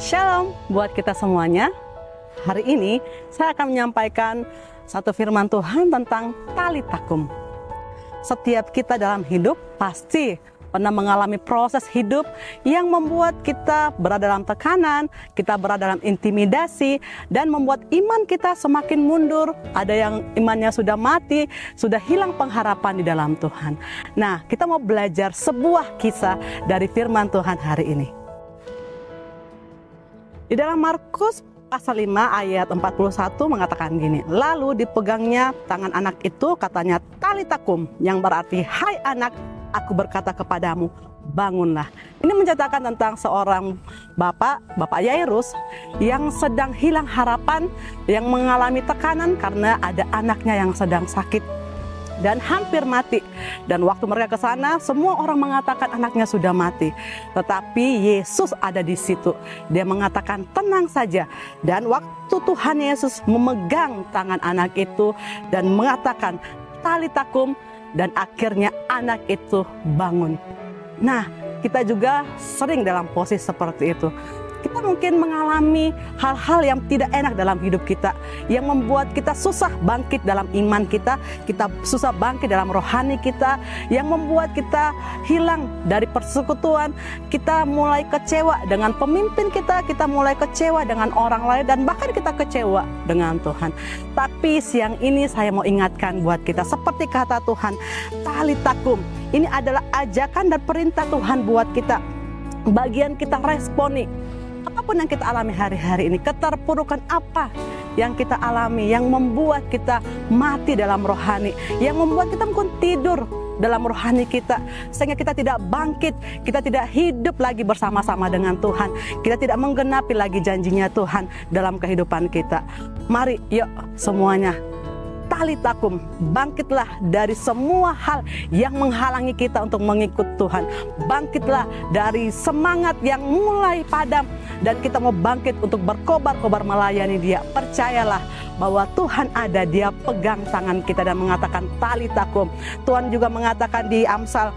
Shalom buat kita semuanya. Hari ini saya akan menyampaikan satu firman Tuhan tentang tali takum. Setiap kita dalam hidup pasti pernah mengalami proses hidup yang membuat kita berada dalam tekanan, kita berada dalam intimidasi, dan membuat iman kita semakin mundur. Ada yang imannya sudah mati, sudah hilang pengharapan di dalam Tuhan. Nah, kita mau belajar sebuah kisah dari firman Tuhan hari ini. Di dalam Markus pasal 5 ayat 41 mengatakan gini, lalu dipegangnya tangan anak itu, katanya tali takum, yang berarti hai anak, aku berkata kepadamu, bangunlah. Ini menceritakan tentang seorang bapak Yairus yang sedang hilang harapan, yang mengalami tekanan karena ada anaknya yang sedang sakit dan hampir mati. Dan waktu mereka ke sana, semua orang mengatakan anaknya sudah mati. Tetapi Yesus ada di situ. Dia mengatakan tenang saja. Dan waktu Tuhan Yesus memegang tangan anak itu dan mengatakan tali takum, dan akhirnya anak itu bangun. Nah, kita juga sering dalam posisi seperti itu. Kita mungkin mengalami hal-hal yang tidak enak dalam hidup kita, yang membuat kita susah bangkit dalam iman kita susah bangkit dalam rohani kita, yang membuat kita hilang dari persekutuan, kita mulai kecewa dengan pemimpin kita mulai kecewa dengan orang lain, dan bahkan kita kecewa dengan Tuhan. Tapi siang ini saya mau ingatkan buat kita, seperti kata Tuhan, tali takum, ini adalah ajakan dan perintah Tuhan buat kita. Bagian kita responi apapun yang kita alami hari-hari ini, keterpurukan apa yang kita alami, yang membuat kita mati dalam rohani, yang membuat kita mungkin tidur dalam rohani kita, sehingga kita tidak bangkit, kita tidak hidup lagi bersama-sama dengan Tuhan, kita tidak menggenapi lagi janjinya Tuhan dalam kehidupan kita. Mari yuk semuanya, tali takum, bangkitlah dari semua hal yang menghalangi kita untuk mengikut Tuhan. Bangkitlah dari semangat yang mulai padam, dan kita mau bangkit untuk berkobar-kobar melayani Dia. Percayalah bahwa Tuhan ada, Dia pegang tangan kita dan mengatakan tali takum. Tuhan juga mengatakan di Amsal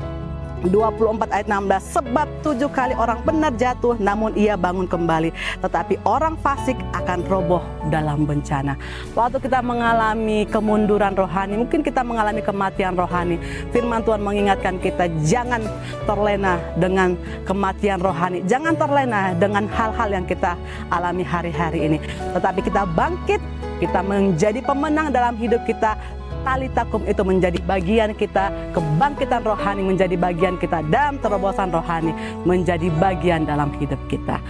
24 ayat 16, sebab 7 kali orang benar jatuh namun ia bangun kembali, tetapi orang fasik akan roboh dalam bencana. Waktu kita mengalami kemunduran rohani, mungkin kita mengalami kematian rohani, firman Tuhan mengingatkan kita, jangan terlena dengan kematian rohani, jangan terlena dengan hal-hal yang kita alami hari-hari ini, tetapi kita bangkit, kita menjadi pemenang dalam hidup kita. Tali takum itu menjadi bagian kita, kebangkitan rohani menjadi bagian kita, dan terobosan rohani menjadi bagian dalam hidup kita.